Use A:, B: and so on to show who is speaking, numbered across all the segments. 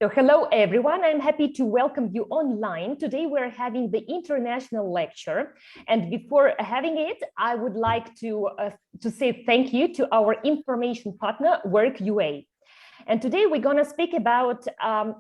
A: So hello, everyone. I'm happy to welcome you online. Today, we're having the international lecture. And before having it, I would like to say thank you to our information partner, WorkUA. And today we're going to speak about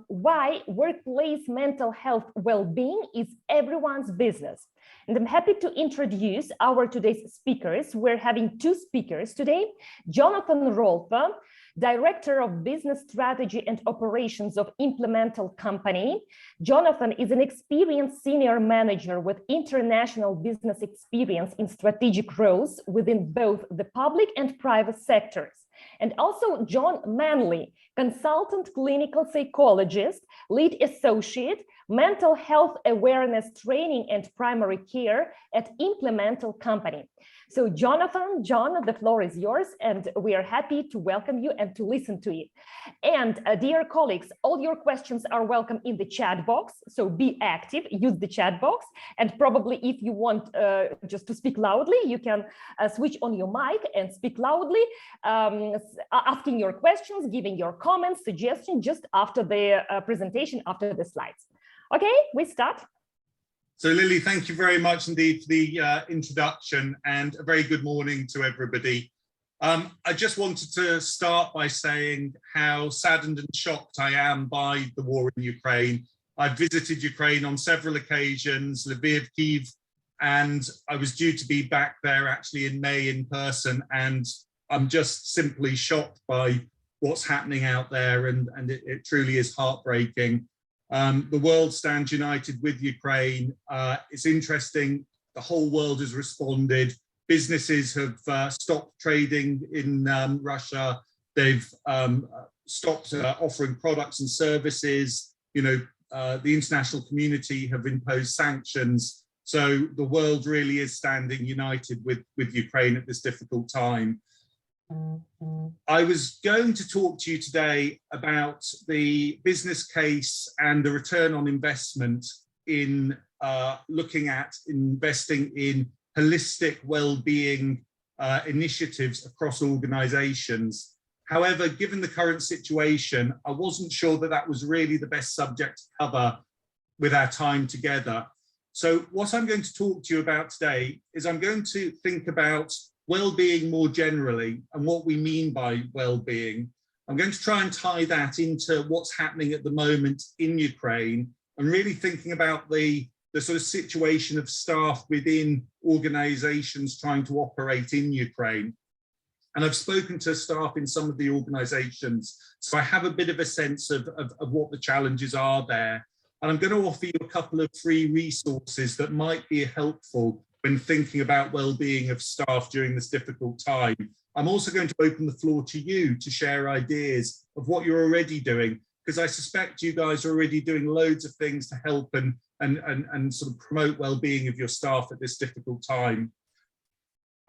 A: why workplace mental health well-being is everyone's business. And I'm happy to introduce our today's speakers. We're having two speakers today, Jonathan Rolfe, Director of Business Strategy and Operations of Implemental Company. Jonathan is an experienced senior manager with international business experience in strategic roles within both the public and private sectors. And also John Manley, consultant clinical psychologist, lead associate, mental health awareness training and primary care at Implemental Company. So Jonathan, John, the floor is yours, and we are happy to welcome you and to listen to it. And dear colleagues, all your questions are welcome in the chat box, so be active, use the chat box, and probably if you want just to speak loudly, you can switch on your mic and speak loudly, asking your questions, giving your comments, suggestions just after the presentation, after the slides. Okay, we start.
B: So Lily, thank you very much indeed for the introduction, and a very good morning to everybody. I just wanted to start by saying how saddened and shocked I am by the war in Ukraine. I've visited Ukraine on several occasions, Lviv, Kyiv, and I was due to be back there actually in May in person, and I'm just simply shocked by what's happening out there, and it truly is heartbreaking. The world stands united with Ukraine. It's interesting, the whole world has responded. Businesses have stopped trading in Russia. They've stopped offering products and services. You know, the international community have imposed sanctions. So the world really is standing united with Ukraine at this difficult time. I was going to talk to you today about the business case and the return on investment in looking at investing in holistic well-being initiatives across organizations. However, given the current situation, I wasn't sure that that was really the best subject to cover with our time together. So what I'm going to talk to you about today is I'm going to think about well-being more generally and what we mean by well-being. I'm going to try and tie that into what's happening at the moment in Ukraine, and really thinking about the sort of situation of staff within organizations trying to operate in Ukraine. And I've spoken to staff in some of the organizations, so I have a bit of a sense of what the challenges are there. And I'm going to offer you a couple of free resources that might be helpful when thinking about well-being of staff during this difficult time. I'm also going to open the floor to you to share ideas of what you're already doing, because I suspect you guys are already doing loads of things to help and sort of promote well-being of your staff at this difficult time.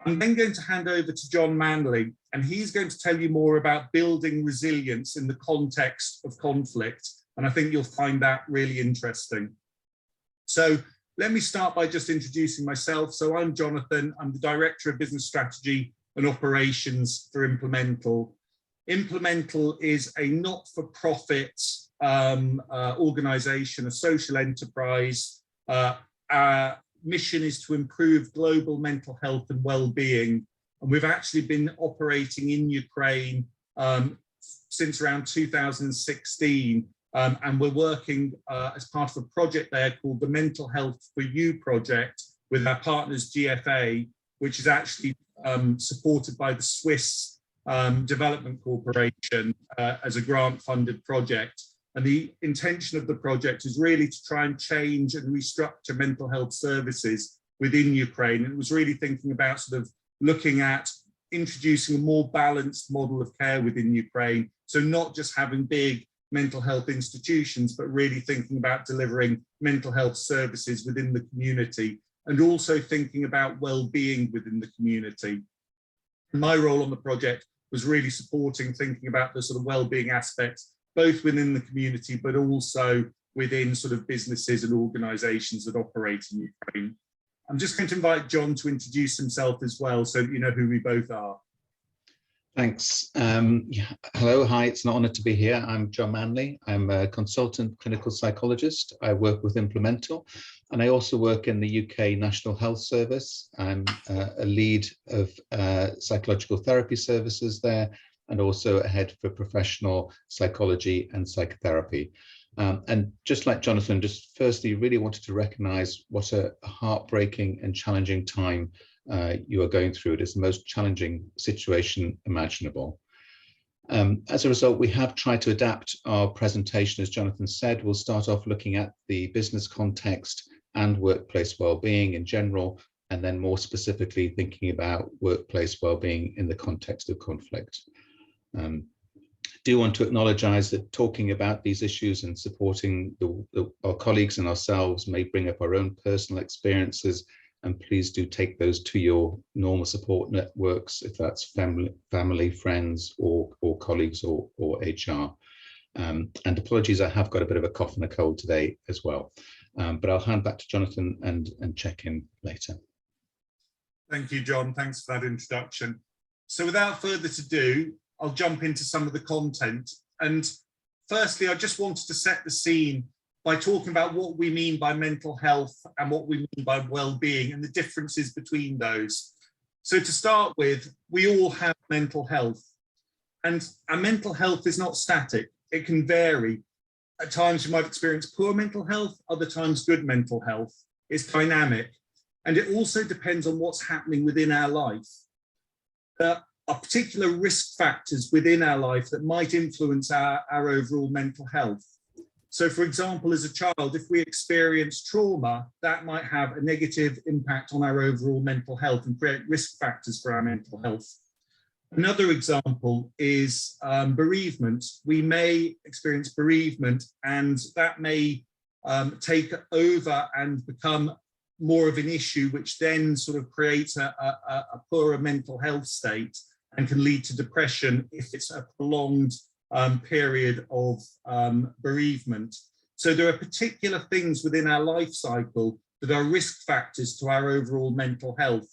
B: I'm then going to hand over to John Manley, and he's going to tell you more about building resilience in the context of conflict. And I think you'll find that really interesting. So let me start by just introducing myself. So I'm Jonathan, I'm the Director of Business Strategy and Operations for Implemental. Implemental is a not-for-profit organization, a social enterprise. Our mission is to improve global mental health and well-being. And we've actually been operating in Ukraine since around 2016. And we're working as part of a project there called the Mental Health for You project with our partners GFA, which is actually supported by the Swiss Development Corporation as a grant-funded project. And the intention of the project is really to try and change and restructure mental health services within Ukraine. And it was really thinking about sort of looking at introducing a more balanced model of care within Ukraine. So not just having big mental health institutions, but really thinking about delivering mental health services within the community, and also thinking about well-being within the community. My role on the project was really supporting thinking about the sort of well-being aspects, both within the community, but also within sort of businesses and organizations that operate in Ukraine. I'm just going to invite John to introduce himself as well, so that you know who we both are.
C: Thanks. Hello, hi, it's an honor to be here. I'm John Manley. I'm a consultant clinical psychologist. I work with Implemental, and I also work in the UK National Health Service. I'm a lead of psychological therapy services there, and also a head for professional psychology and psychotherapy. And just like Jonathan, just firstly, really wanted to recognize what a heartbreaking and challenging time you are going through. It is the most challenging situation imaginable. As a result, we have tried to adapt our presentation, as Jonathan said. We'll start off looking at the business context and workplace well-being in general, and then more specifically thinking about workplace well-being in the context of conflict. Do want to acknowledge that talking about these issues and supporting our colleagues and ourselves may bring up our own personal experiences, and please do take those to your normal support networks, if that's family, friends, or colleagues or HR. And apologies, I have got a bit of a cough and a cold today as well. But I'll hand back to Jonathan and check in later.
B: Thank you, John. Thanks for that introduction. So without further ado, I'll jump into some of the content. And firstly, I just wanted to set the scene by talking about what we mean by mental health and what we mean by well-being and the differences between those. So to start with, we all have mental health, and our mental health is not static. It can vary. At times you might experience poor mental health, other times good mental health. It's dynamic, and it also depends on what's happening within our life. There are particular risk factors within our life that might influence our overall mental health. So for example, as a child, if we experience trauma, that might have a negative impact on our overall mental health and create risk factors for our mental health. Another example is bereavement. We may experience bereavement, and that may take over and become more of an issue, which then sort of creates a poorer mental health state and can lead to depression if it's a prolonged period of bereavement. So there are particular things within our life cycle that are risk factors to our overall mental health.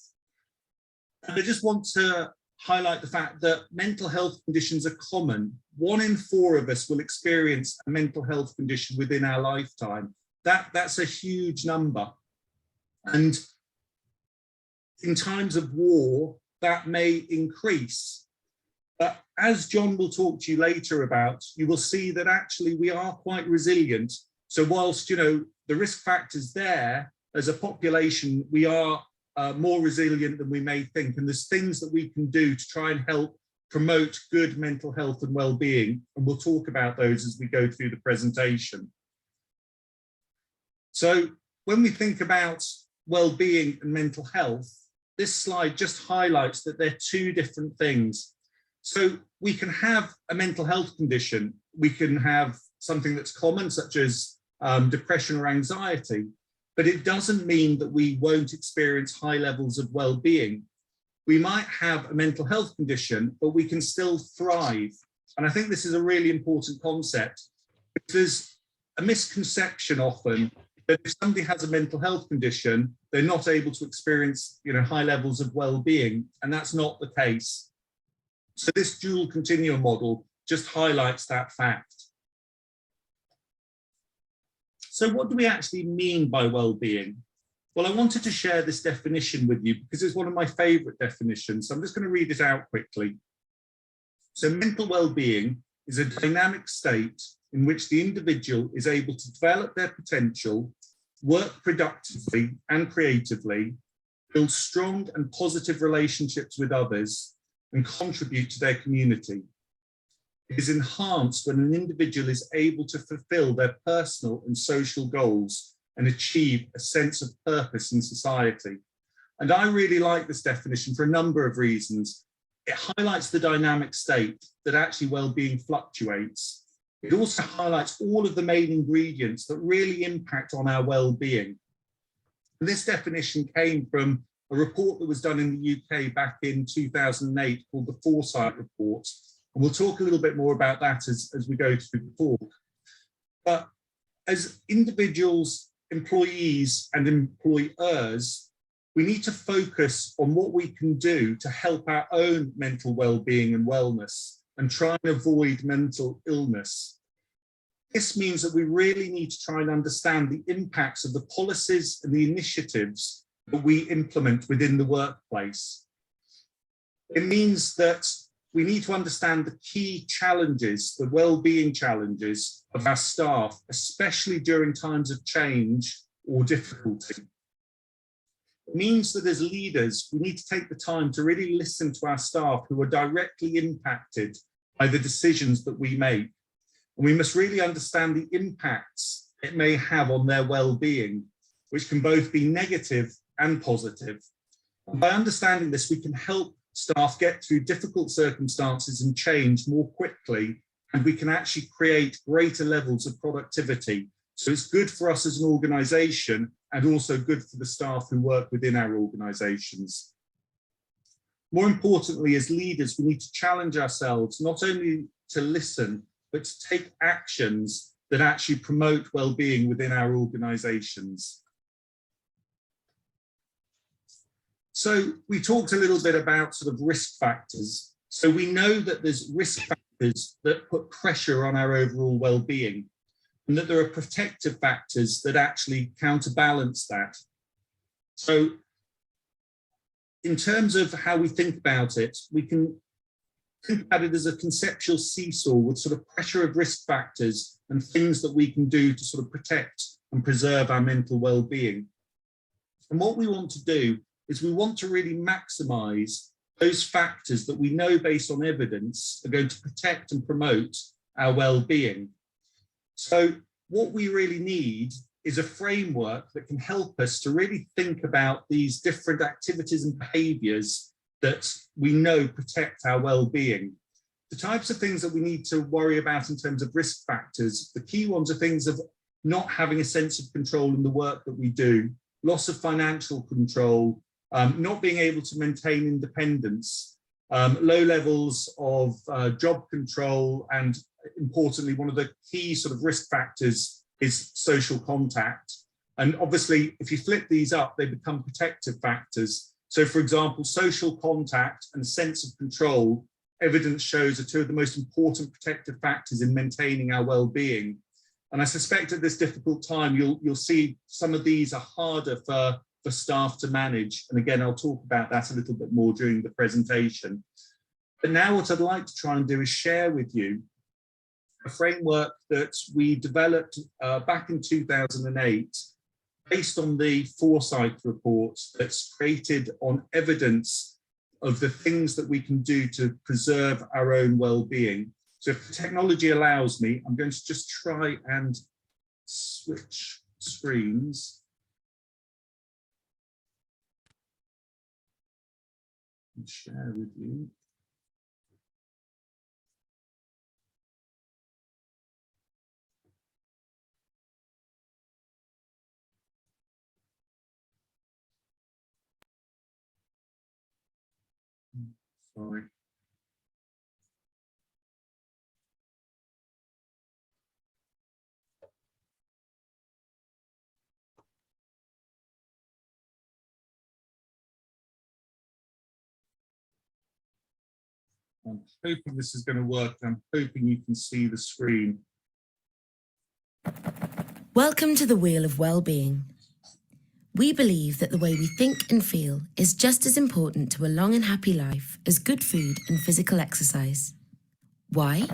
B: And I just want to highlight the fact that mental health conditions are common. 1 in 4 of us will experience a mental health condition within our lifetime. That's a huge number. And in times of war, that may increase. But as John will talk to you later about, you will see that actually we are quite resilient. So whilst, you know, the risk factors there, as a population, we are more resilient than we may think. And there's things that we can do to try and help promote good mental health and well-being. And we'll talk about those as we go through the presentation. So when we think about well-being and mental health, this slide just highlights that they're 2 different things. So we can have a mental health condition. We can have something that's common, such as depression or anxiety, but it doesn't mean that we won't experience high levels of well-being. We might have a mental health condition, but we can still thrive. And I think this is a really important concept, because there's a misconception often that if somebody has a mental health condition, they're not able to experience, you know, high levels of well-being, and that's not the case. So this dual continuum model just highlights that fact. So what do we actually mean by well-being? Well, I wanted to share this definition with you because it's one of my favorite definitions. So I'm just going to read it out quickly. So mental well-being is a dynamic state in which the individual is able to develop their potential, work productively and creatively, build strong and positive relationships with others, and contribute to their community. It is enhanced when an individual is able to fulfill their personal and social goals and achieve a sense of purpose in society. And I really like this definition for a number of reasons. It highlights the dynamic state that actually well-being fluctuates. It also highlights all of the main ingredients that really impact on our well-being. And this definition came from a report that was done in the UK back in 2008 called the Foresight Report. And we'll talk a little bit more about that as we go through the talk. But as individuals, employees and employers, we need to focus on what we can do to help our own mental well-being and wellness and try and avoid mental illness. This means that we really need to try and understand the impacts of the policies and the initiatives that we implement within the workplace. It means that we need to understand the key challenges, the well-being challenges of our staff, especially during times of change or difficulty. It means that as leaders, we need to take the time to really listen to our staff who are directly impacted by the decisions that we make. And we must really understand the impacts it may have on their well-being, which can both be negative and positive. And by understanding this, we can help staff get through difficult circumstances and change more quickly, and we can actually create greater levels of productivity. So it's good for us as an organisation and also good for the staff who work within our organisations. More importantly, as leaders, we need to challenge ourselves not only to listen, but to take actions that actually promote well-being within our organisations. So we talked a little bit about sort of risk factors. So we know that there's risk factors that put pressure on our overall well-being, and that there are protective factors that actually counterbalance that. So in terms of how we think about it, we can think about it as a conceptual seesaw with sort of pressure of risk factors and things that we can do to sort of protect and preserve our mental well-being. And what we want to do is we want to really maximize those factors that we know based on evidence are going to protect and promote our well-being. So what we really need is a framework that can help us to really think about these different activities and behaviors that we know protect our well-being. The types of things that we need to worry about in terms of risk factors, the key ones are things of not having a sense of control in the work that we do, loss of financial control, not being able to maintain independence, low levels of job control, and importantly, one of the key sort of risk factors is social contact. And obviously, if you flip these up, they become protective factors. So for example, social contact and sense of control, evidence shows, are two of the most important protective factors in maintaining our well-being. And I suspect at this difficult time, you'll see some of these are harder for staff to manage. And again, I'll talk about that a little bit more during the presentation. But now what I'd like to try and do is share with you a framework that we developed back in 2008, based on the Foresight report that's created on evidence of the things that we can do to preserve our own well-being. So if the technology allows me, I'm going to just try and switch screens. And share with you. Sorry. I'm hoping this is going to work. I'm hoping you can see the screen.
D: Welcome to the Wheel of Wellbeing. We believe that the way we think and feel is just as important to a long and happy life as good food and physical exercise. Why?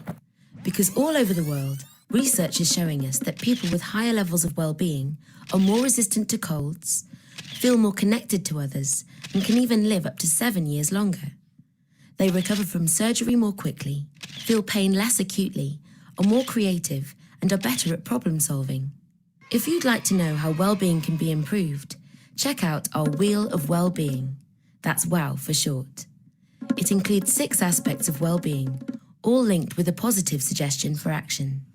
D: Because all over the world, research is showing us that people with higher levels of well-being are more resistant to colds, feel more connected to others, and can even live up to 7 years longer. They recover from surgery more quickly, feel pain less acutely, are more creative, and are better at problem solving. If you'd like to know how well-being can be improved, check out our Wheel of Wellbeing. That's WOW for short. It includes 6 aspects of well-being, all linked with a positive suggestion for action.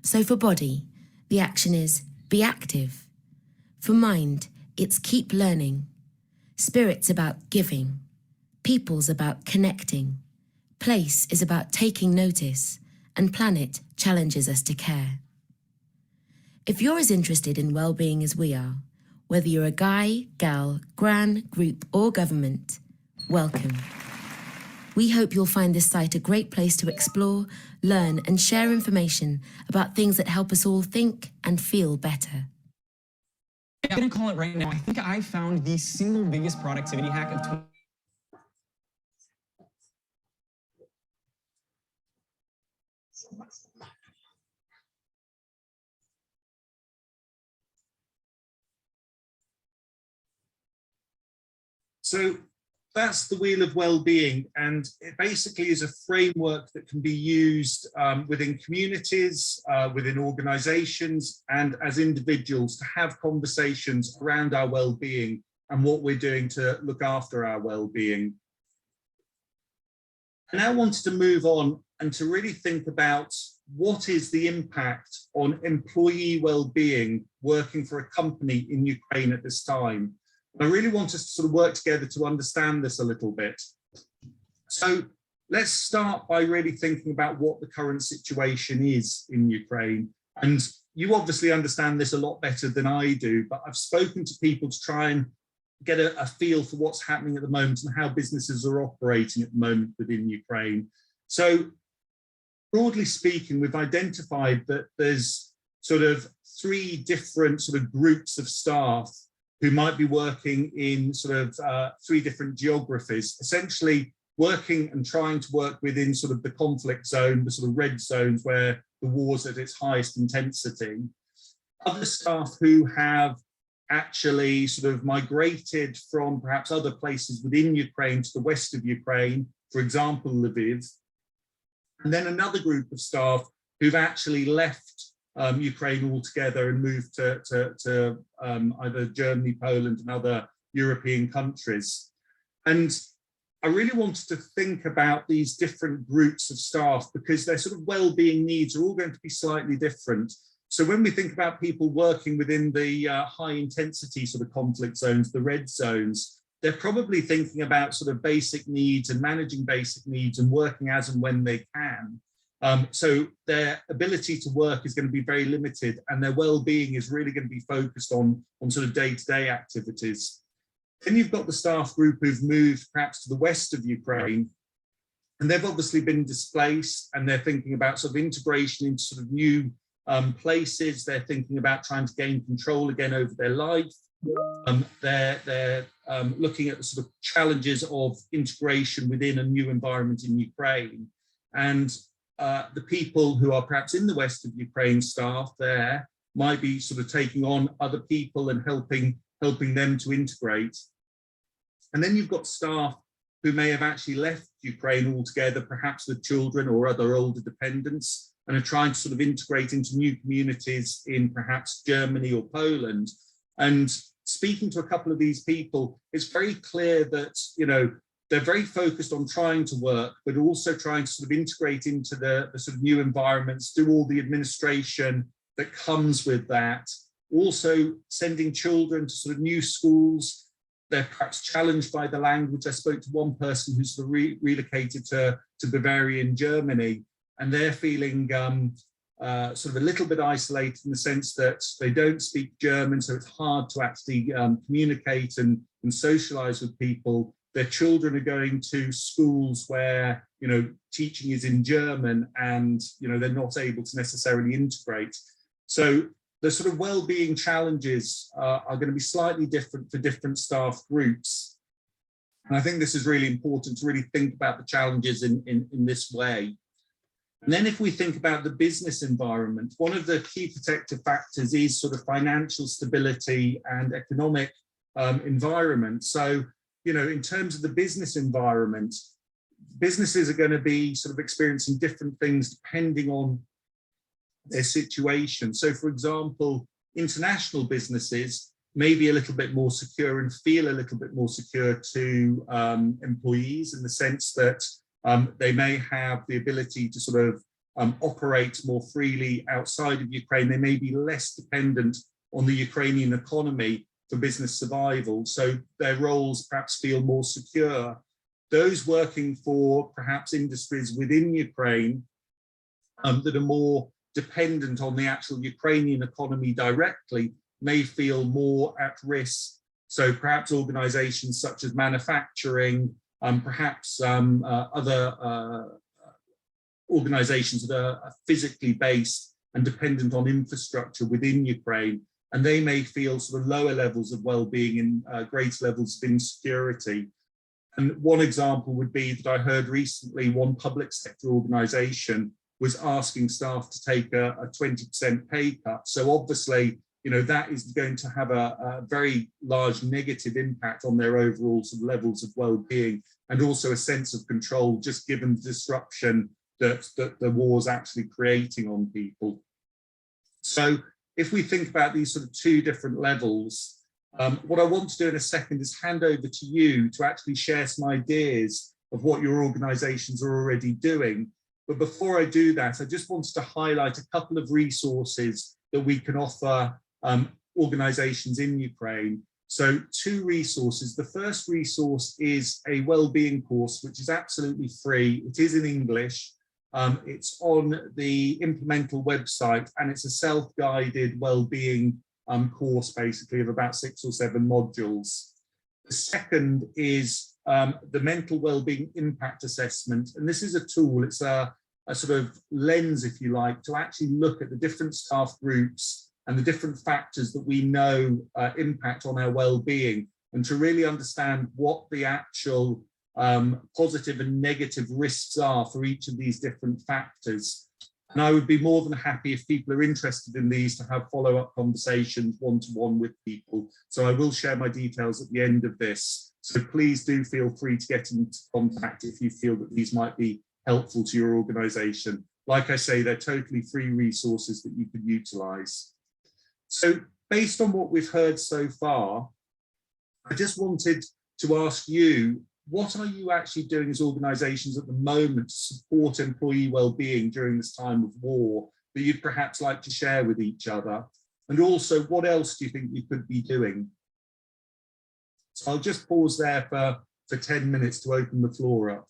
D: So for body, the action is be active. For mind, it's keep learning. Spirit's about giving. People's about connecting. Place is about taking notice. And planet challenges us to care. If you're as interested in well-being as we are, Whether you're a guy, gal, gran, group or government, welcome. We hope you'll find this site a great place to explore, learn and share information about things that help us all think and feel better.
E: I'm going to call it right now. I think I found the single biggest productivity hack of 20.
B: So that's the Wheel of Wellbeing, and it basically is a framework that can be used within communities, within organizations, and as individuals to have conversations around our well-being and what we're doing to look after our well-being. I now wanted to move on and to really think about what is the impact on employee well-being working for a company in Ukraine at this time. I really want us to sort of work together to understand this a little bit. So let's start by really thinking about what the current situation is in Ukraine. And you obviously understand this a lot better than I do, but I've spoken to people to try and get a feel for what's happening at the moment and how businesses are operating at the moment within Ukraine. So broadly speaking, we've identified that there's sort of 3 different sort of groups of staff who might be working in sort of 3 different geographies, essentially working and trying to work within sort of the conflict zone, the sort of red zones where the war's at its highest intensity. Other staff who have actually sort of migrated from perhaps other places within Ukraine to the west of Ukraine, for example, Lviv. And then another group of staff who've actually left Ukraine altogether and moved to either Germany, Poland and other European countries. And I really wanted to think about these different groups of staff because their sort of well-being needs are all going to be slightly different. So when we think about people working within the high intensity sort of conflict zones, the red zones, they're probably thinking about sort of basic needs and managing basic needs and working as and when they can. So their ability to work is going to be very limited and their well-being is really going to be focused on sort of day-to-day activities. Then you've got the staff group who've moved perhaps to the west of Ukraine, and they've obviously been displaced and they're thinking about sort of integration into sort of new places. They're thinking about trying to gain control again over their life. They're looking at the sort of challenges of integration within a new environment in Ukraine. And the people who are perhaps in the west of Ukraine staff there might be sort of taking on other people and helping them to integrate. And then you've got staff who may have actually left Ukraine altogether, perhaps with children or other older dependents, and are trying to sort of integrate into new communities in perhaps Germany or Poland. And speaking to a couple of these people, it's very clear that, you know, they're very focused on trying to work, but also trying to sort of integrate into the sort of new environments, do all the administration that comes with that. Also sending children to sort of new schools. They're perhaps challenged by the language. I spoke to one person who's sort of relocated to Bavaria in Germany, and they're feeling sort of a little bit isolated in the sense that they don't speak German, so it's hard to actually communicate and socialize with people. Their children are going to schools where, you know, teaching is in German and, you know, they're not able to necessarily integrate. So the sort of well-being challenges are going to be slightly different for different staff groups. And I think this is really important to really think about the challenges in this way. And then if we think about the business environment, one of the key protective factors is sort of financial stability and economic environment. So, you know, in terms of the business environment, businesses are going to be sort of experiencing different things depending on their situation. So, for example, international businesses may be a little bit more secure and feel a little bit more secure to employees in the sense that they may have the ability to sort of operate more freely outside of Ukraine. They may be less dependent on the Ukrainian economy for business survival, so their roles perhaps feel more secure. Those working for perhaps industries within Ukraine that are more dependent on the actual Ukrainian economy directly may feel more at risk. So perhaps organizations such as manufacturing, perhaps other organizations that are physically based and dependent on infrastructure within Ukraine, and they may feel sort of lower levels of well-being and greater levels of insecurity. And one example would be that I heard recently one public sector organization was asking staff to take a 20% pay cut. So obviously, you know, that is going to have a very large negative impact on their overall sort of levels of well-being, and also a sense of control, just given the disruption that the war is actually creating on people. So if we think about these sort of two different levels, what I want to do in a second is hand over to you to actually share some ideas of what your organizations are already doing. But before I do that, I just wanted to highlight a couple of resources that we can offer organizations in Ukraine. So two resources. The first resource is a well-being course, which is absolutely free. It is in English. It's on the Implemental website, and it's a self-guided well-being course, basically, of about 6 or 7 modules. The second is the Mental Wellbeing Impact Assessment. And this is a tool, it's a sort of lens, if you like, to actually look at the different staff groups and the different factors that we know impact on our well-being, and to really understand what the actual positive and negative risks are for each of these different factors. And I would be more than happy, if people are interested in these, to have follow-up conversations one-to-one with people. So I will share my details at the end of this. So please do feel free to get into contact if you feel that these might be helpful to your organization. Like I say, they're totally free resources that you could utilize. So based on what we've heard so far, I just wanted to ask you, what are you actually doing as organizations at the moment to support employee well-being during this time of war that you'd perhaps like to share with each other? And also, what else do you think you could be doing? So I'll just pause there for 10 minutes to open the floor up.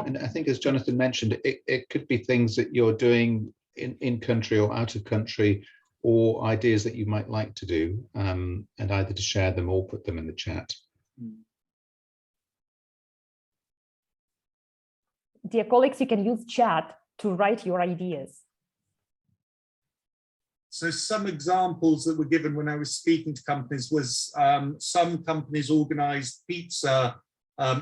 C: And I think, as Jonathan mentioned, it could be things that you're doing in country or out of country, or ideas that you might like to do, and either to share them or put them in the chat.
A: Dear colleagues, you can use chat to write your ideas.
B: So some examples that were given when I was speaking to companies was some companies organized pizza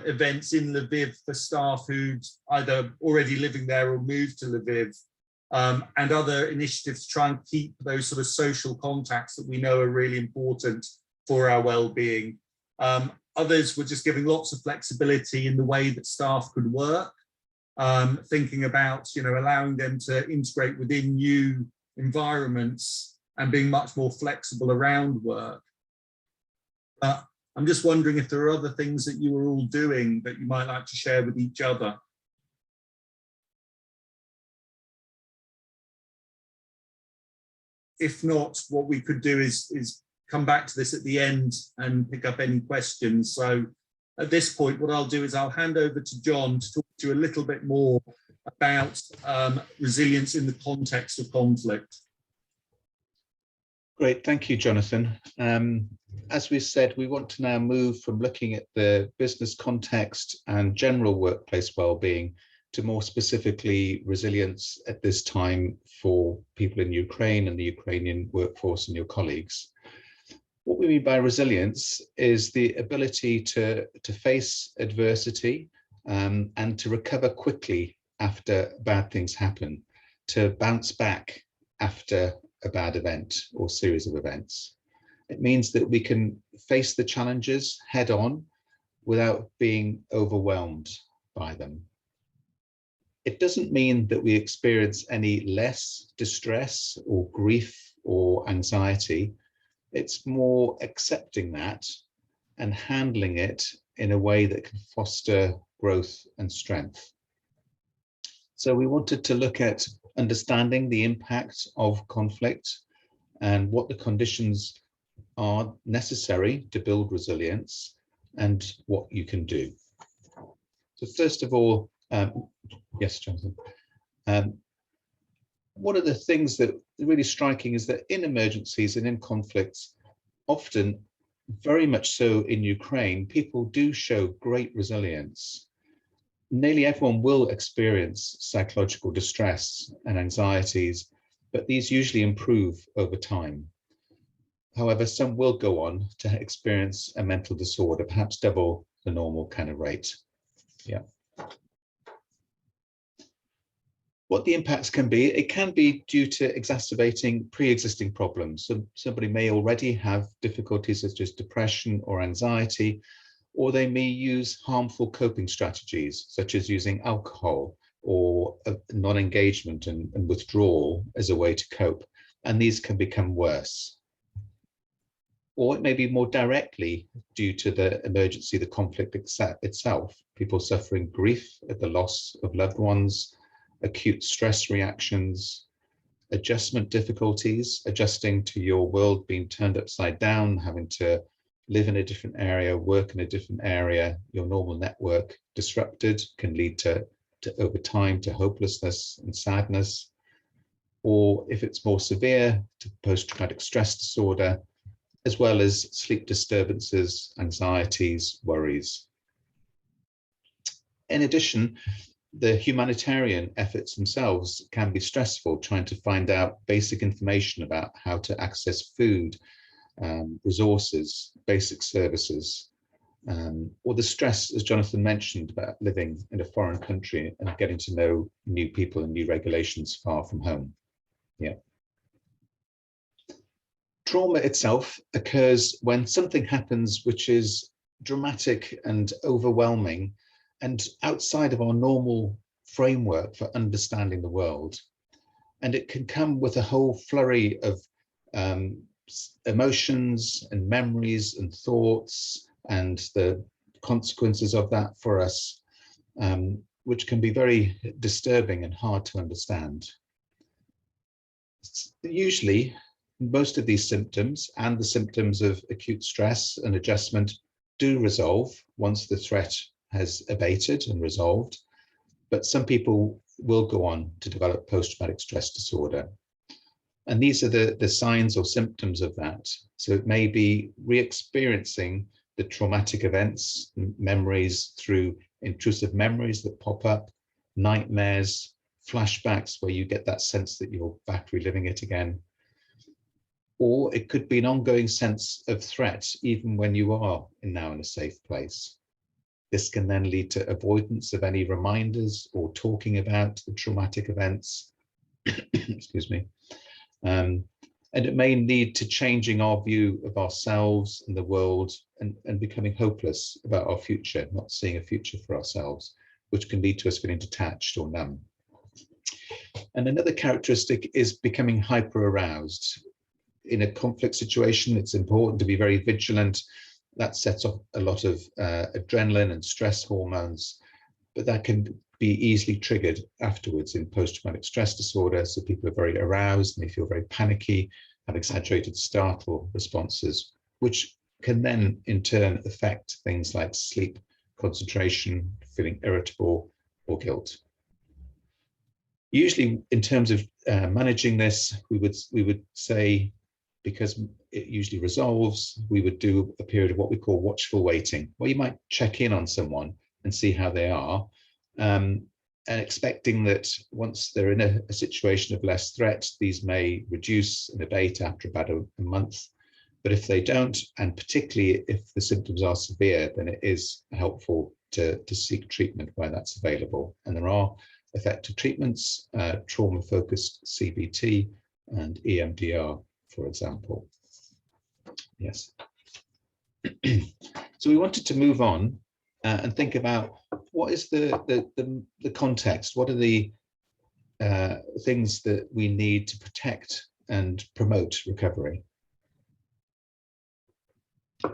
B: events in Lviv for staff who'd either already living there or moved to Lviv, and other initiatives to try and keep those sort of social contacts that we know are really important for our well-being. Others were just giving lots of flexibility in the way that staff could work, thinking about, you know, allowing them to integrate within new environments and being much more flexible around work. I'm just wondering if there are other things that you are all doing that you might like to share with each other. If not, what we could do is come back to this at the end and pick up any questions. So at this point, what I'll do is I'll hand over to John to talk to you a little bit more about resilience in the context of conflict.
C: Great, thank you, Jonathan. As we said, we want to now move from looking at the business context and general workplace well-being to more specifically resilience at this time for people in Ukraine and the Ukrainian workforce and your colleagues. What we mean by resilience is the ability to face adversity and to recover quickly after bad things happen, to bounce back after a bad event or series of events. It means that we can face the challenges head on without being overwhelmed by them. It doesn't mean that we experience any less distress or grief or anxiety. It's more accepting that and handling it in a way that can foster growth and strength. So we wanted to look at understanding the impact of conflict and what the conditions are necessary to build resilience and what you can do. So first of all, yes, Jonathan. One of the things that is really striking is that in emergencies and in conflicts, often, very much so in Ukraine, people do show great resilience. Nearly everyone will experience psychological distress and anxieties, but these usually improve over time. However, some will go on to experience a mental disorder, perhaps double the normal kind of rate. Yeah. What the impacts can be, it can be due to exacerbating pre-existing problems. So somebody may already have difficulties such as depression or anxiety, or they may use harmful coping strategies, such as using alcohol or non-engagement and withdrawal as a way to cope. And these can become worse. Or it may be more directly due to the emergency, the conflict itself, people suffering grief at the loss of loved ones, acute stress reactions, adjustment difficulties, adjusting to your world being turned upside down, having to live in a different area, work in a different area, your normal network disrupted, can lead to over time to hopelessness and sadness. Or if it's more severe, to post-traumatic stress disorder, as well as sleep disturbances, anxieties, worries. In addition, the humanitarian efforts themselves can be stressful, trying to find out basic information about how to access food, resources, basic services, or the stress, as Jonathan mentioned, about living in a foreign country and getting to know new people and new regulations far from home. Yeah. Trauma itself occurs when something happens which is dramatic and overwhelming and outside of our normal framework for understanding the world. And it can come with a whole flurry of emotions and memories and thoughts and the consequences of that for us, which can be very disturbing and hard to understand. Usually, most of these symptoms and the symptoms of acute stress and adjustment do resolve once the threat has abated and resolved, but some people will go on to develop post-traumatic stress disorder. And these are the signs or symptoms of that. So it may be re-experiencing the traumatic events, memories through intrusive memories that pop up, nightmares, flashbacks where you get that sense that you're back reliving it again. Or it could be an ongoing sense of threat, even when you are now in a safe place. This can then lead to avoidance of any reminders or talking about the traumatic events, excuse me. And it may lead to changing our view of ourselves and the world and becoming hopeless about our future, not seeing a future for ourselves, which can lead to us feeling detached or numb. And another characteristic is becoming hyper-aroused. In a conflict situation, it's important to be very vigilant. That sets off a lot of adrenaline and stress hormones, but that can be easily triggered afterwards in post-traumatic stress disorder. So people are very aroused and they feel very panicky, have exaggerated startle responses, which can then in turn affect things like sleep, concentration, feeling irritable, or guilt. Usually in terms of managing this, we would say, because it usually resolves, we would do a period of what we call watchful waiting, where you might check in on someone and see how they are, and expecting that once they're in a situation of less threat, these may reduce and abate after about a month. But if they don't, and particularly if the symptoms are severe, then it is helpful to seek treatment where that's available. And there are effective treatments, trauma-focused CBT and EMDR, for example. Yes. So we wanted to move on and think about what is the context, what are the things that we need to protect and promote recovery.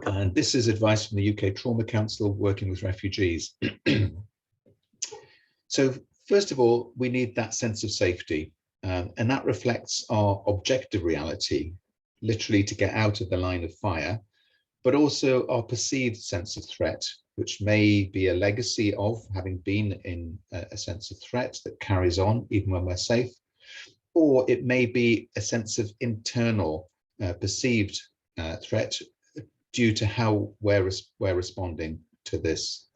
C: And this is advice from the UK Trauma Council working with refugees. So first of all, we need that sense of safety. And that reflects our objective reality, literally to get out of the line of fire, but also our perceived sense of threat, which may be a legacy of having been in a sense of threat that carries on even when we're safe, or it may be a sense of internal perceived threat due to how we're responding to this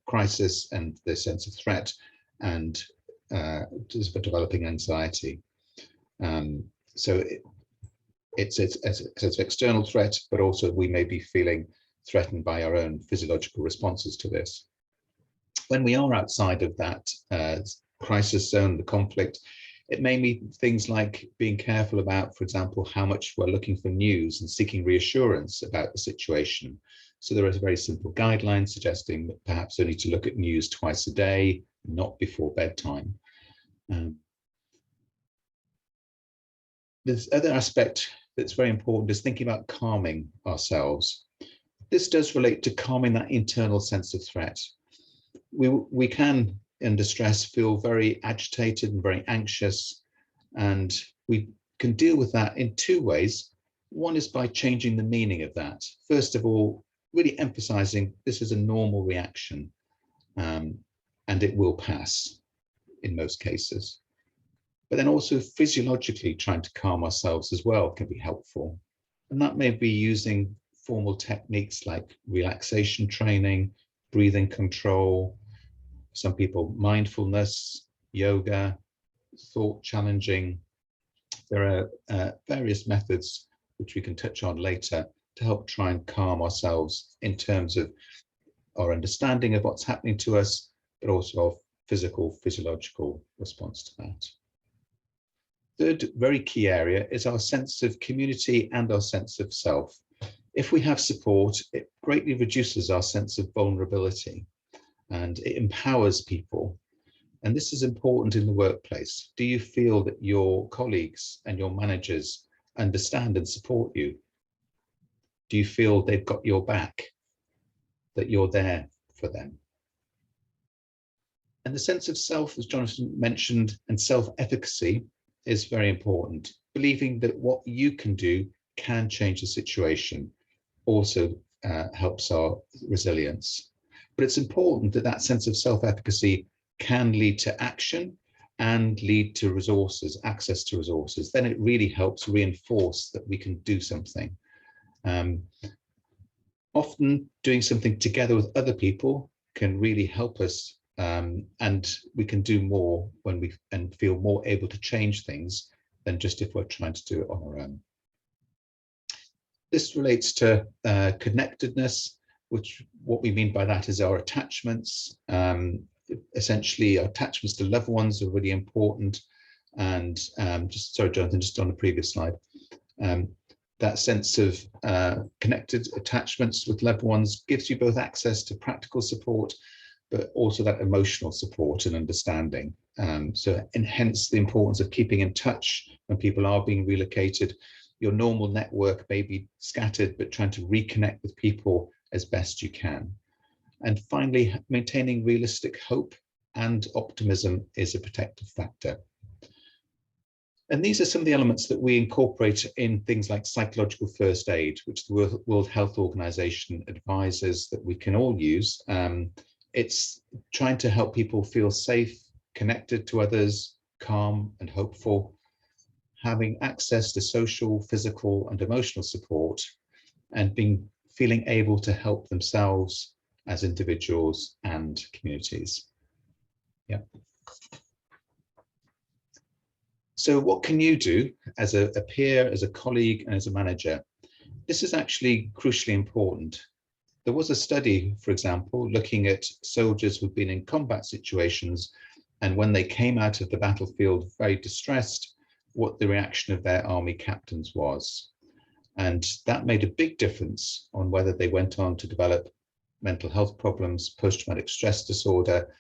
C: crisis and the sense of threat and just for developing anxiety. So it's an external threat, but also we may be feeling threatened by our own physiological responses to this. When we are outside of that crisis zone, the conflict, it may mean things like being careful about, for example, how much we're looking for news and seeking reassurance about the situation. So there is a very simple guideline suggesting that perhaps only to look at news twice a day, not before bedtime. This other aspect that's very important is thinking about calming ourselves. This does relate to calming that internal sense of threat. We can, under stress, feel very agitated and very anxious, and we can deal with that in two ways. One is by changing the meaning of that. First of all, really emphasizing this is a normal reaction, and it will pass in most cases. But then also physiologically trying to calm ourselves as well can be helpful. And that may be using formal techniques like relaxation training, breathing control, some people mindfulness, yoga, thought challenging. There are various methods which we can touch on later to help try and calm ourselves in terms of our understanding of what's happening to us, but also our physiological response to that. Third very key area is our sense of community and our sense of self. If we have support, it greatly reduces our sense of vulnerability and it empowers people. And this is important in the workplace. Do you feel that your colleagues and your managers understand and support you? Do you feel they've got your back, that you're there for them? And the sense of self, as Jonathan mentioned, and self-efficacy is very important. Believing that what you can do can change the situation also helps our resilience. But it's important that that sense of self-efficacy can lead to action and lead to resources, access to resources. Then it really helps reinforce that we can do something. Often doing something together with other people can really help us, and we can do more when we feel more able to change things than just if we're trying to do it on our own. This relates to connectedness, which what we mean by that is our attachments. Essentially, our attachments to loved ones are really important. And just sorry, Jonathan, just on the previous slide. That sense of connected attachments with loved ones gives you both access to practical support, but also that emotional support and understanding. So, and hence the importance of keeping in touch when people are being relocated. Your normal network may be scattered, but trying to reconnect with people as best you can. And finally, maintaining realistic hope and optimism is a protective factor. And these are some of the elements that we incorporate in things like psychological first aid, which the World Health Organization advises that we can all use. It's trying to help people feel safe, connected to others, calm and hopeful, having access to social, physical and emotional support, and feeling able to help themselves as individuals and communities. Yeah. So what can you do as a peer, as a colleague, and as a manager? This is actually crucially important. There was a study, for example, looking at soldiers who've been in combat situations, and when they came out of the battlefield very distressed, what the reaction of their army captains was. And that made a big difference on whether they went on to develop mental health problems, post-traumatic stress disorder,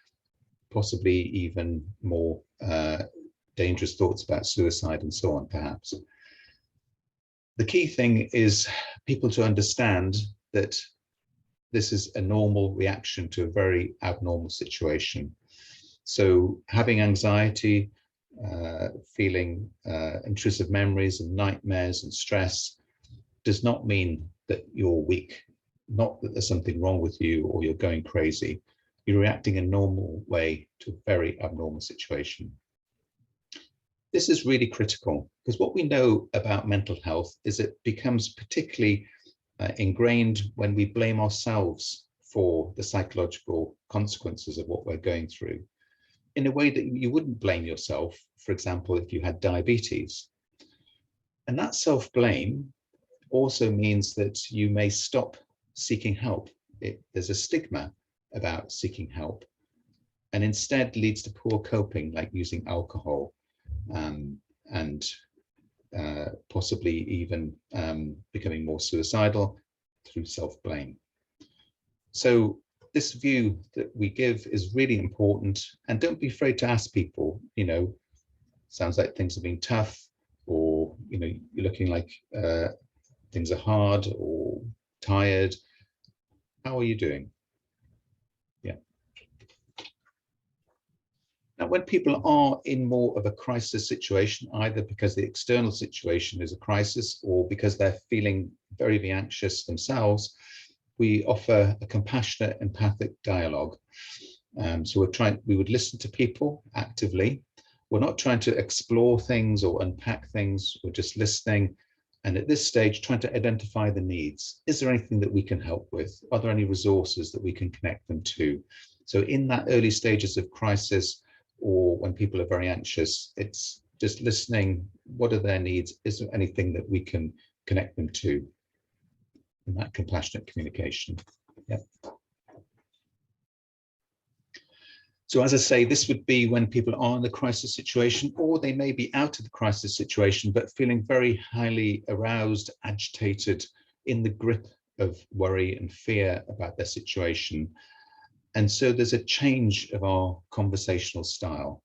C: possibly even more dangerous thoughts about suicide and so on, perhaps. The key thing is people to understand that this is a normal reaction to a very abnormal situation. So having anxiety, feeling intrusive memories and nightmares and stress does not mean that you're weak, not that there's something wrong with you or you're going crazy. You're reacting in a normal way to a very abnormal situation. This is really critical because what we know about mental health is it becomes particularly ingrained when we blame ourselves for the psychological consequences of what we're going through, in a way that you wouldn't blame yourself, for example, if you had diabetes. And that self-blame also means that you may stop seeking help. There's a stigma about seeking help, and instead leads to poor coping, like using alcohol, and possibly even becoming more suicidal through self-blame. So this view that we give is really important, and don't be afraid to ask people, sounds like things have been tough, or, you're looking like things are hard or tired. How are you doing? Yeah. Now, when people are in more of a crisis situation, either because the external situation is a crisis or because they're feeling very, very anxious themselves, we offer a compassionate, empathic dialogue. So we would listen to people actively. We're not trying to explore things or unpack things. We're just listening. And at this stage, trying to identify the needs. Is there anything that we can help with? Are there any resources that we can connect them to? So in that early stages of crisis, or when people are very anxious, it's just listening. What are their needs? Is there anything that we can connect them to? And that compassionate communication. Yeah. So as I say, this would be when people are in the crisis situation, or they may be out of the crisis situation, but feeling very highly aroused, agitated, in the grip of worry and fear about their situation. And so there's a change of our conversational style.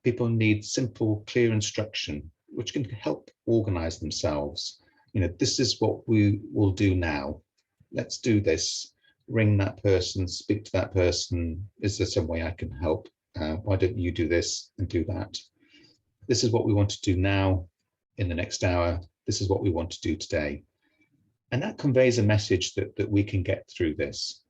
C: People need simple, clear instruction, which can help organize themselves. This is what we will do now. Let's do this. Ring that person, speak to that person. Is there some way I can help? Why don't you do this and do that? This is what we want to do now in the next hour. This is what we want to do today. And that conveys a message that we can get through this.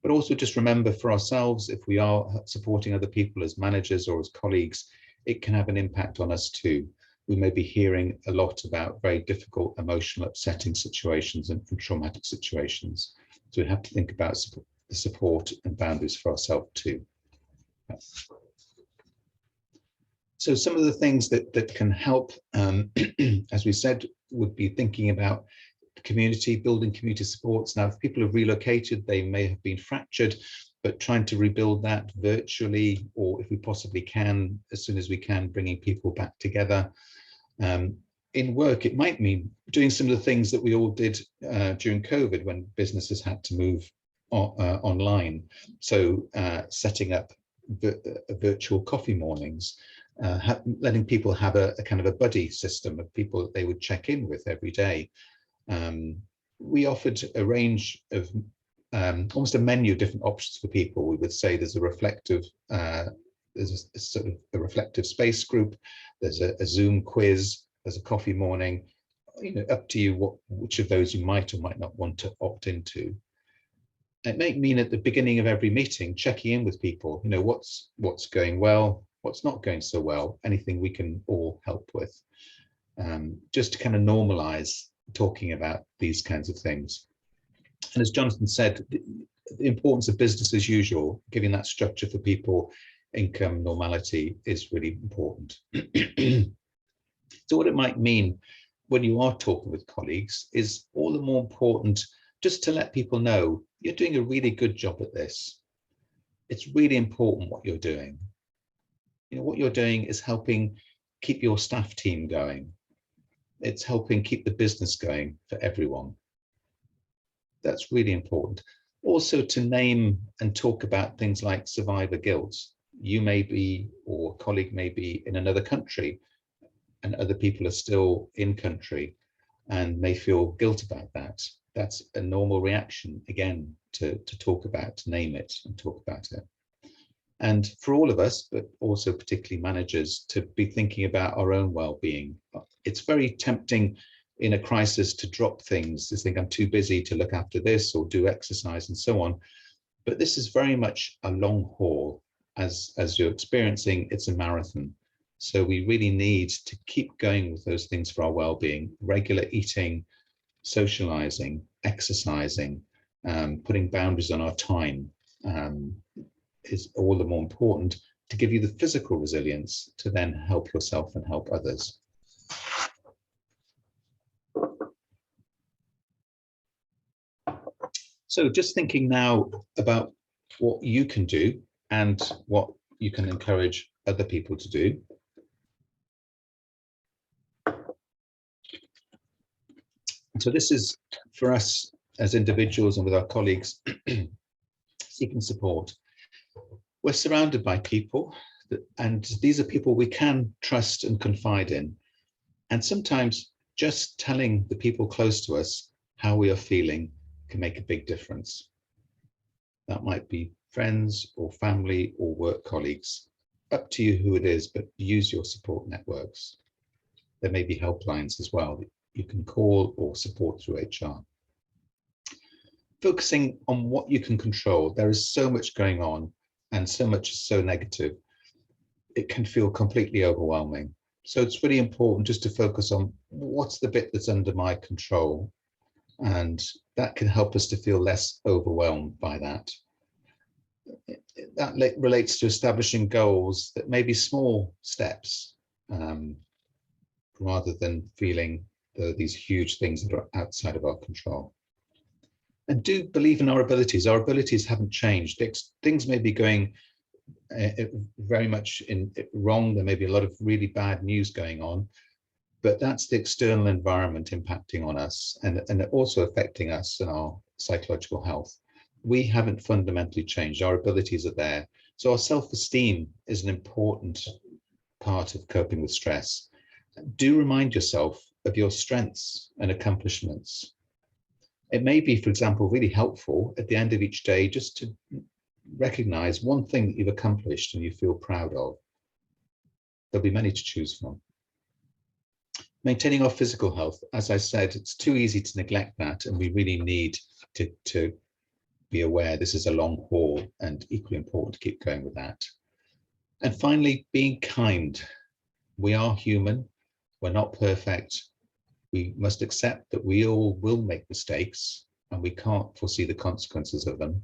C: But also just remember for ourselves, if we are supporting other people as managers or as colleagues, it can have an impact on us too. We may be hearing a lot about very difficult, emotional, upsetting situations and traumatic situations. So we have to think about the support and boundaries for ourselves too. So some of the things that can help, as we said, would be thinking about community, building community supports. Now, if people have relocated, they may have been fractured, but trying to rebuild that virtually, or if we possibly can, as soon as we can, bringing people back together. In work, it might mean doing some of the things that we all did during COVID when businesses had to move online. So setting up virtual coffee mornings, letting people have a kind of a buddy system of people that they would check in with every day. We offered a range of almost a menu of different options for people. We would say there's a reflective, there's a sort of a reflective space group, there's a Zoom quiz, there's a coffee morning, up to you which of those you might or might not want to opt into. It may mean at the beginning of every meeting, checking in with people, what's going well, what's not going so well, anything we can all help with, just to kind of normalize talking about these kinds of things. And as Jonathan said, the importance of business as usual, giving that structure for people, income, normality is really important. So what it might mean when you are talking with colleagues is all the more important just to let people know you're doing a really good job at this. It's really important what you're doing. What you're doing is helping keep your staff team going. It's helping keep the business going for everyone. That's really important. Also to name and talk about things like survivor guilt. You may be, or a colleague may be in another country and other people are still in country and may feel guilt about that. That's a normal reaction, again, to talk about, to name it and talk about it. And for all of us, but also particularly managers, to be thinking about our own well-being. It's very tempting in a crisis to drop things, to think I'm too busy to look after this or do exercise and so on. But this is very much a long haul. As you're experiencing, it's a marathon. So we really need to keep going with those things for our well-being: regular eating, socializing, exercising, putting boundaries on our time is all the more important to give you the physical resilience to then help yourself and help others. So just thinking now about what you can do and what you can encourage other people to do. So this is for us as individuals and with our colleagues seeking support. We're surrounded by people, and these are people we can trust and confide in. And sometimes just telling the people close to us how we are feeling can make a big difference. That might be friends or family or work colleagues. Up to you who it is, but use your support networks. There may be helplines as well that you can call or support through HR. Focusing on what you can control. There is so much going on and so much is so negative. It can feel completely overwhelming. So it's really important just to focus on what's the bit that's under my control. And that can help us to feel less overwhelmed by that. That relates to establishing goals that may be small steps, rather than feeling these huge things that are outside of our control. And do believe in our abilities. Our abilities haven't changed. Things may be going very much wrong. There may be a lot of really bad news going on, but that's the external environment impacting on us and also affecting us and our psychological health. We haven't fundamentally changed. Our abilities are there. So our self-esteem is an important part of coping with stress. Do remind yourself of your strengths and accomplishments. It may be, for example, really helpful at the end of each day just to recognize one thing that you've accomplished and you feel proud of. There'll be many to choose from. Maintaining our physical health, as I said, it's too easy to neglect that, and we really need to be aware this is a long haul and equally important to keep going with that. And finally, being kind. We are human, we're not perfect. We must accept that we all will make mistakes and we can't foresee the consequences of them.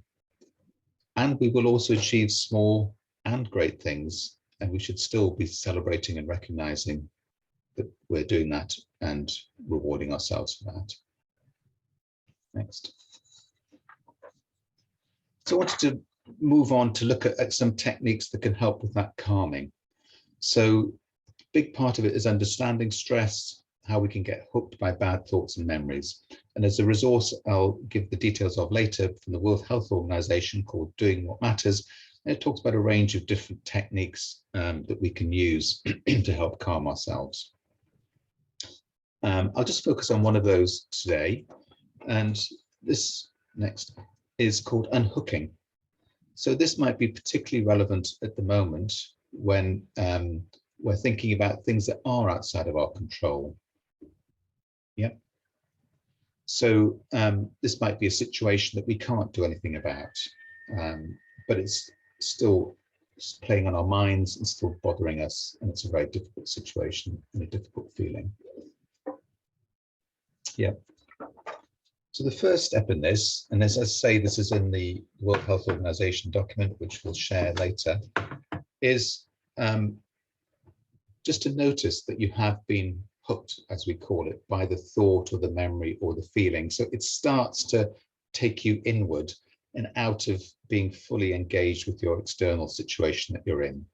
C: And we will also achieve small and great things, and we should still be celebrating and recognizing that we're doing that and rewarding ourselves for that. Next. So I wanted to move on to look at some techniques that can help with that calming. So a big part of it is understanding stress, how we can get hooked by bad thoughts and memories. And as a resource I'll give the details of later from the World Health Organization called Doing What Matters. And it talks about a range of different techniques that we can use to help calm ourselves. I'll just focus on one of those today. And this next is called unhooking. So this might be particularly relevant at the moment when we're thinking about things that are outside of our control. Yep. So this might be a situation that we can't do anything about, but it's still playing on our minds and still bothering us, and it's a very difficult situation and a difficult feeling. Yeah. So the first step in this, and as I say, this is in the World Health Organization document, which we'll share later, is just to notice that you have been hooked, as we call it, by the thought or the memory or the feeling. So it starts to take you inward and out of being fully engaged with your external situation that you're in.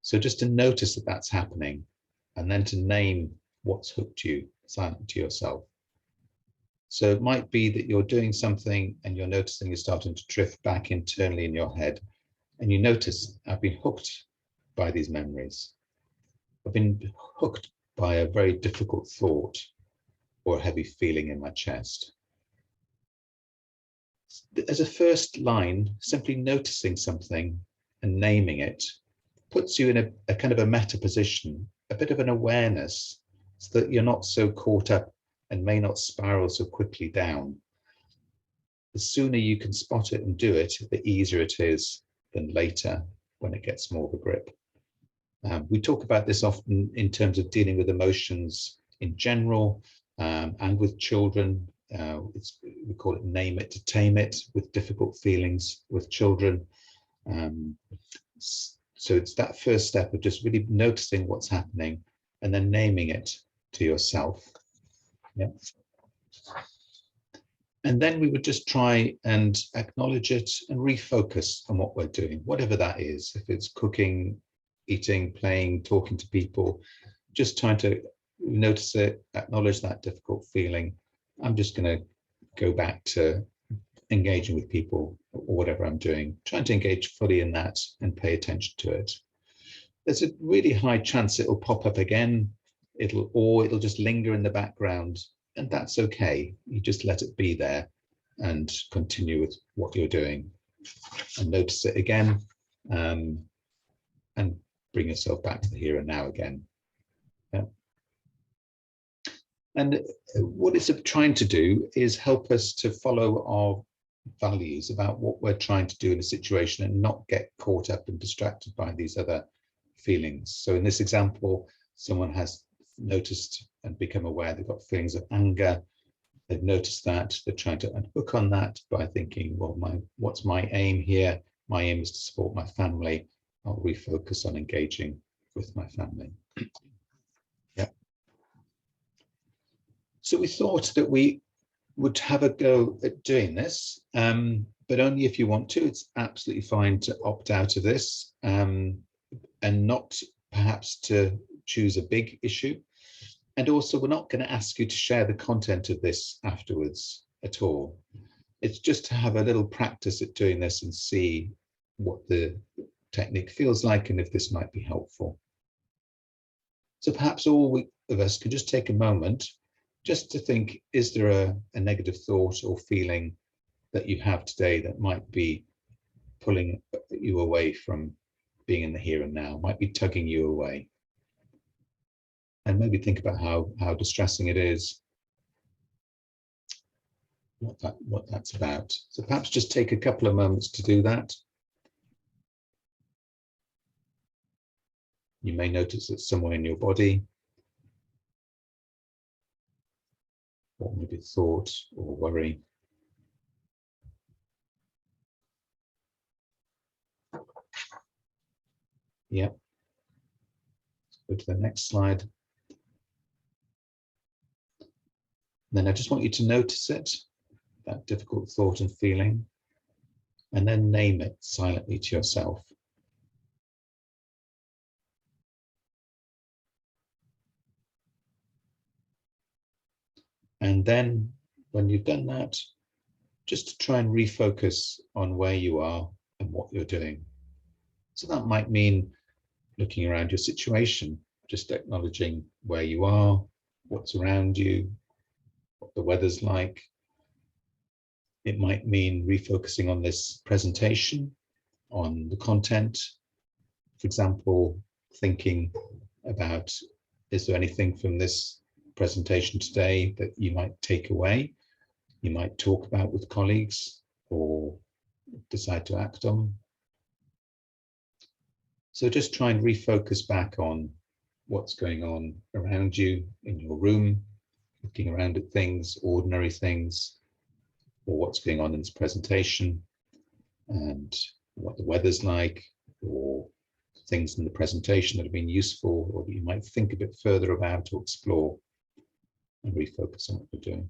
C: So just to notice that that's happening, and then to name what's hooked you silently to yourself. So it might be that you're doing something and you're noticing you're starting to drift back internally in your head, and you notice, I've been hooked by these memories. I've been hooked by a very difficult thought or a heavy feeling in my chest. As a first line, simply noticing something and naming it puts you in a kind of a meta position, a bit of an awareness, so that you're not so caught up and may not spiral so quickly down. The sooner you can spot it and do it, the easier it is than later when it gets more of a grip. We talk about this often in terms of dealing with emotions in general, and with children. We call it name it to tame it with difficult feelings with children. So it's that first step of just really noticing what's happening and then naming it to yourself. Yeah. And then we would just try and acknowledge it and refocus on what we're doing, whatever that is. If it's cooking, eating, playing, talking to people, just trying to notice it, acknowledge that difficult feeling. I'm just going to go back to engaging with people or whatever I'm doing, trying to engage fully in that and pay attention to it. There's a really high chance it will pop up again, it'll just linger in the background, and that's okay. You just let it be there and continue with what you're doing and notice it again, and bring yourself back to the here and now again. Yeah. And what it's trying to do is help us to follow our values about what we're trying to do in a situation and not get caught up and distracted by these other feelings. So in this example, someone has noticed and become aware they've got feelings of anger. They've noticed that, they're trying to unhook on that by thinking, well, what's my aim here? My aim is to support my family. I'll refocus on engaging with my family. Yeah. So we thought that we would have a go at doing this, but only if you want to. It's absolutely fine to opt out of this, and not perhaps to choose a big issue. And also, we're not going to ask you to share the content of this afterwards at all. It's just to have a little practice at doing this and see what the technique feels like and if this might be helpful. So perhaps all of us could just take a moment just to think, is there a negative thought or feeling that you have today that might be pulling you away from being in the here and now, might be tugging you away? And maybe think about how distressing it is, what that's about. So perhaps just take a couple of moments to do that. You may notice it somewhere in your body, or maybe thought or worry. Yeah. Let's go to the next slide. Then I just want you to notice it, that difficult thought and feeling, and then name it silently to yourself. And then when you've done that, just to try and refocus on where you are and what you're doing. So that might mean looking around your situation, just acknowledging where you are, what's around you, what the weather's like. It might mean refocusing on this presentation, on the content. For example, thinking about, is there anything from this presentation today that you might take away, you might talk about with colleagues or decide to act on? So just try and refocus back on what's going on around you in your room, looking around at things, ordinary things, or what's going on in this presentation, and what the weather's like, or things in the presentation that have been useful or that you might think a bit further about or explore, and refocus on what you're doing.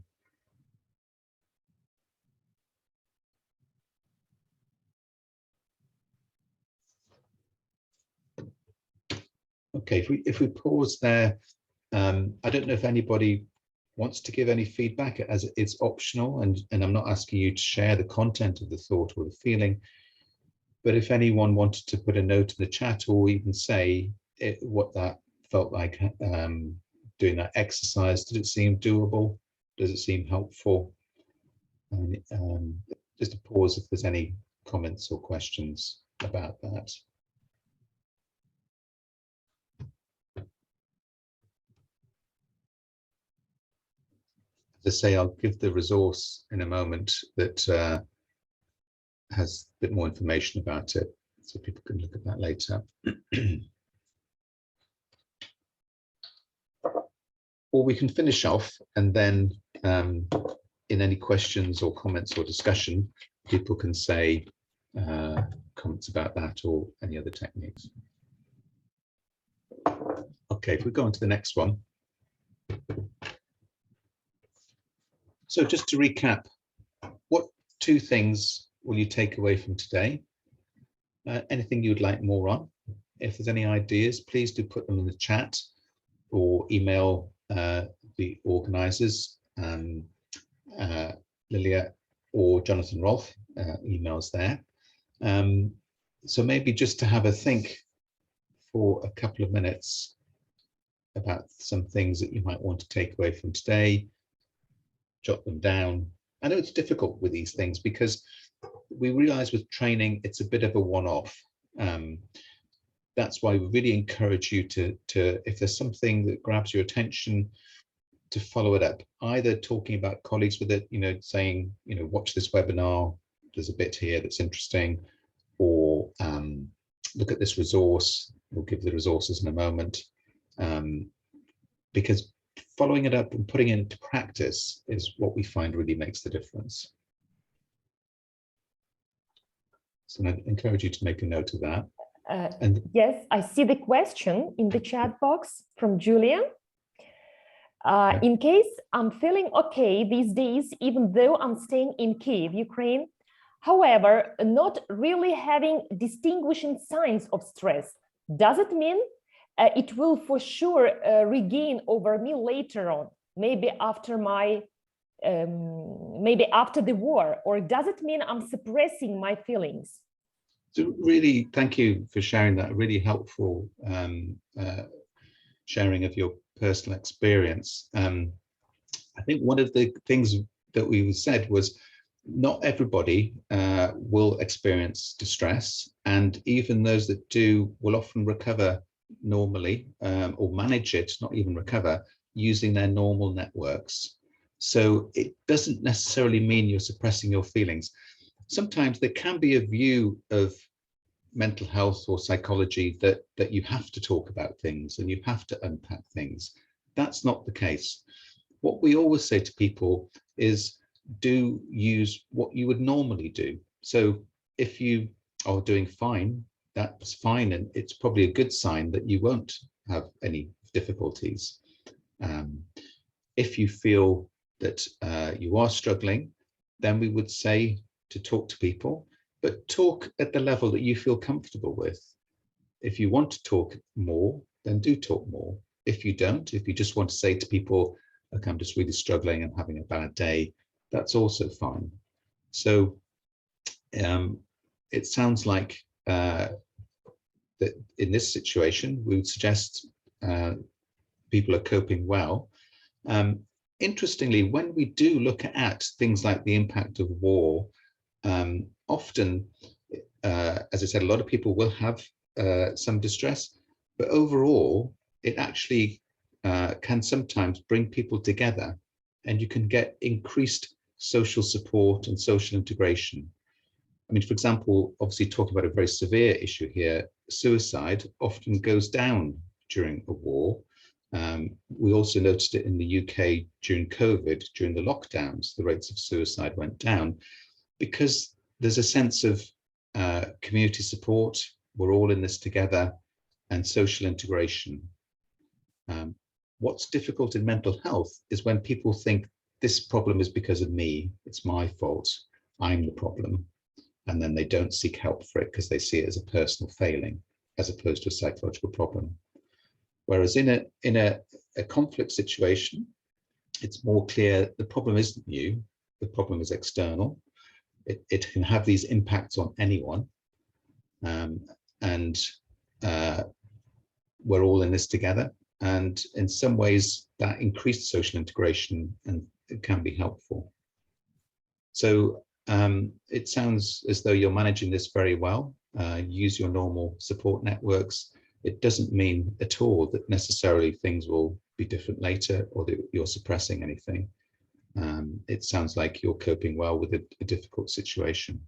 C: Okay, if we pause there, I don't know if anybody wants to give any feedback, as it's optional, and I'm not asking you to share the content of the thought or the feeling, but if anyone wanted to put a note in the chat or even say what that felt like doing that exercise, did it seem doable? Does it seem helpful? And just a pause if there's any comments or questions. about that. As I say, I'll give the resource in a moment that has a bit more information about it, so people can look at that later. Or we can finish off, and then in any questions or comments or discussion, people can say comments about that or any other techniques. Okay, if we go on to the next one. So just to recap, what 2 things will you take away from today? Anything you'd like more on? If there's any ideas, please do put them in the chat or email the organisers, Lilia or Jonathan Rolfe, emails there. So maybe just to have a think for a couple of minutes about some things that you might want to take away from today, jot them down. I know it's difficult with these things because we realize with training, it's a bit of a one-off. That's why we really encourage you to, if there's something that grabs your attention, to follow it up, either talking about colleagues with it, saying, watch this webinar, there's a bit here that's interesting, or look at this resource, we'll give the resources in a moment, because following it up and putting it into practice is what we find really makes the difference. So I encourage you to make a note of that.
A: Yes, I see the question in the chat box from Julia. In case I'm feeling okay these days, even though I'm staying in Kyiv, Ukraine, however, not really having distinguishing signs of stress, does it mean it will for sure regain over me later on, maybe after maybe after the war, or does it mean I'm suppressing my feelings?
C: So really, thank you for sharing that, really helpful sharing of your personal experience. I think one of the things that we said was not everybody will experience distress, and even those that do will often recover normally or manage it, not even recover, using their normal networks. So it doesn't necessarily mean you're suppressing your feelings. Sometimes there can be a view of mental health or psychology that you have to talk about things and you have to unpack things. That's not the case. What we always say to people is do use what you would normally do. So if you are doing fine, that's fine, and it's probably a good sign that you won't have any difficulties. If you feel that you are struggling, then we would say to talk to people, but talk at the level that you feel comfortable with. If you want to talk more, then do talk more. If you don't, if you just want to say to people, look, I'm just really struggling, I'm having a bad day, that's also fine. So it sounds like that in this situation, we would suggest people are coping well. Interestingly, when we do look at things like the impact of war, often, as I said, a lot of people will have some distress, but overall, it actually can sometimes bring people together, and you can get increased social support and social integration. I mean, for example, obviously talking about a very severe issue here, suicide often goes down during a war. We also noticed it in the UK during COVID, during the lockdowns, the rates of suicide went down because there's a sense of community support, we're all in this together, and social integration. What's difficult in mental health is when people think this problem is because of me, it's my fault, I'm the problem, and then they don't seek help for it because they see it as a personal failing as opposed to a psychological problem. Whereas in a conflict situation, it's more clear the problem isn't you, the problem is external. It can have these impacts on anyone, and we're all in this together. And in some ways, that increased social integration and it can be helpful. So it sounds as though you're managing this very well. use your normal support networks. It doesn't mean at all that necessarily things will be different later or that you're suppressing anything. It sounds like you're coping well with a difficult situation.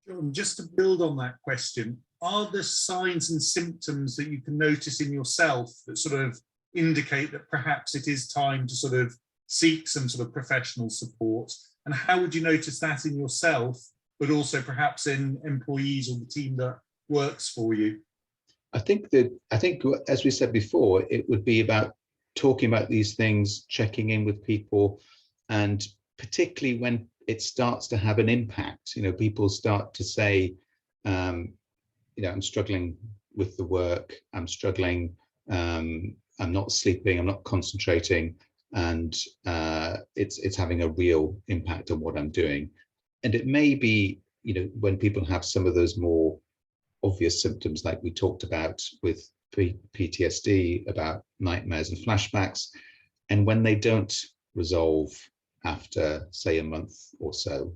B: John, just to build on that question, are there signs and symptoms that you can notice in yourself that sort of indicate that perhaps it is time to sort of seek some sort of professional support? And how would you notice that in yourself, but also perhaps in employees or the team that works for you?
C: I think as we said before, it would be about talking about these things, checking in with people, and particularly when it starts to have an impact, people start to say, I'm struggling with the work, I'm struggling, I'm not sleeping, I'm not concentrating, and it's having a real impact on what I'm doing. And it may be, when people have some of those more obvious symptoms, like we talked about with PTSD, about nightmares and flashbacks, and when they don't resolve after, say, a month or so,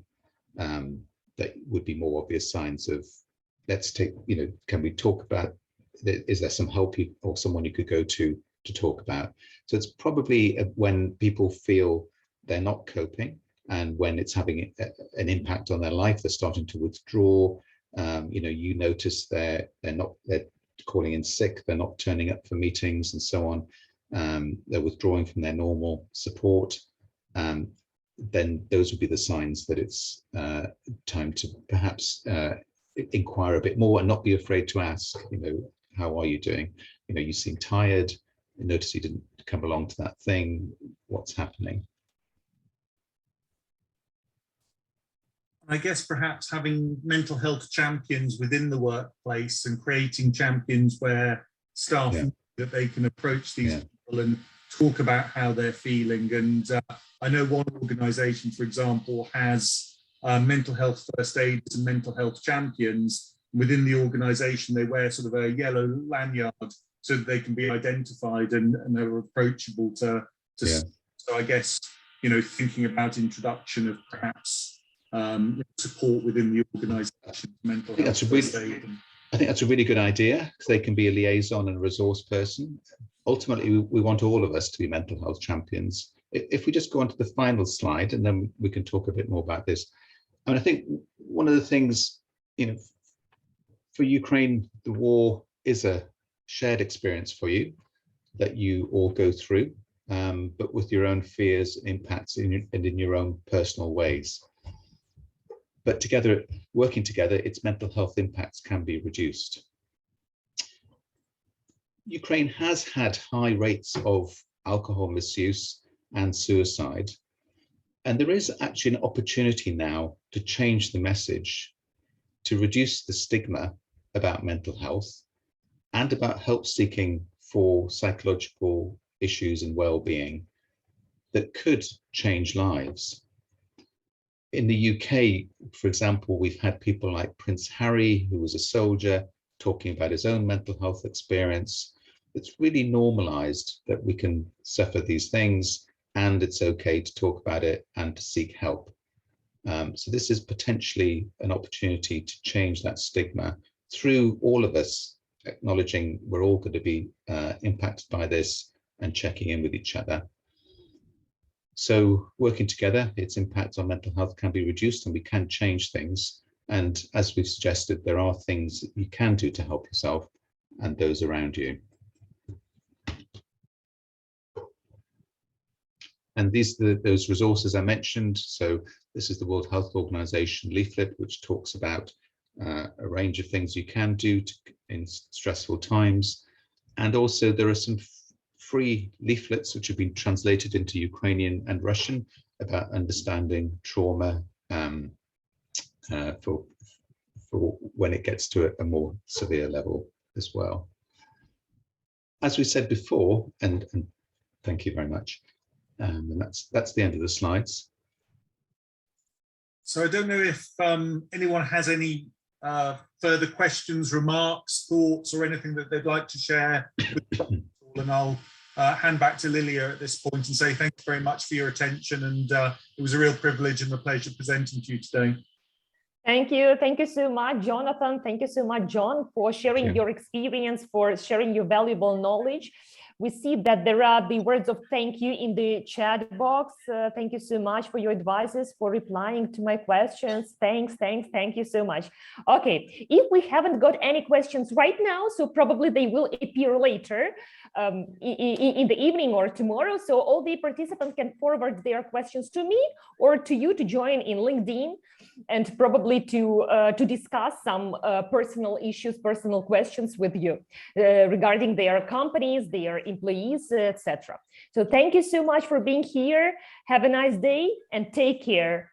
C: that would be more obvious signs of, let's take, can we talk about, is there some help or someone you could go to talk about? So it's probably when people feel they're not coping, and when it's having an impact on their life, they're starting to withdraw. You notice they're calling in sick, they're not turning up for meetings and so on. They're withdrawing from their normal support. Then those would be the signs that it's time to perhaps inquire a bit more and not be afraid to ask, how are you doing? You seem tired. I notice you didn't come along to that thing. What's happening?
B: I guess perhaps having mental health champions within the workplace and creating champions where staff know that they can approach these people and talk about how they're feeling. And I know one organisation, for example, has mental health first aiders and mental health champions. Within the organisation, they wear sort of a yellow lanyard so that they can be identified and they're approachable to So I guess, thinking about introduction of perhaps support within the organisation, mental health first aid.
C: I think that's a really good idea, because they can be a liaison and a resource person. Ultimately, we want all of us to be mental health champions. If we just go on to the final slide, and then we can talk a bit more about this. I think one of the things, for Ukraine, the war is a shared experience for you that you all go through, but with your own fears and impacts and in your own personal ways. But together, working together, its mental health impacts can be reduced. Ukraine has had high rates of alcohol misuse and suicide, and there is actually an opportunity now to change the message, to reduce the stigma about mental health and about help seeking for psychological issues and well-being that could change lives. In the UK, for example, we've had people like Prince Harry, who was a soldier, talking about his own mental health experience. It's really normalized that we can suffer these things, and it's okay to talk about it and to seek help. So this is potentially an opportunity to change that stigma through all of us acknowledging we're all going to be impacted by this and checking in with each other. So working together, its impact on mental health can be reduced, and we can change things. And as we've suggested, there are things that you can do to help yourself and those around you. And these are those resources I mentioned. So this is the World Health Organization leaflet, which talks about a range of things you can do in stressful times. And also there are some free leaflets which have been translated into Ukrainian and Russian about understanding trauma for when it gets to a more severe level as well. As we said before, and thank you very much, and that's the end of the slides.
B: So I don't know if anyone has any further questions, remarks, thoughts, or anything that they'd like to share with us all, and I'll hand back to Lilia at this point and say thanks very much for your attention, and it was a real privilege and a pleasure presenting to you today.
A: Thank you so much, Jonathan. Thank you so much, John, for sharing your experience, for sharing your valuable knowledge. We see that there are the words of thank you in the chat box. Thank you so much for your advices, for replying to my questions. Thank you so much. Okay, if we haven't got any questions right now, so probably they will appear later in the evening or tomorrow. So all the participants can forward their questions to me or to you to join in LinkedIn, and probably to discuss some personal issues, personal questions with you regarding their companies, their employees, etc. So thank you so much for being here. Have a nice day and take care.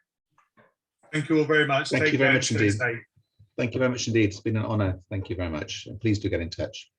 B: Thank you all very much.
C: Thank you very much indeed. Thank you very much indeed. It's been an honor. Thank you very much. And please do get in touch.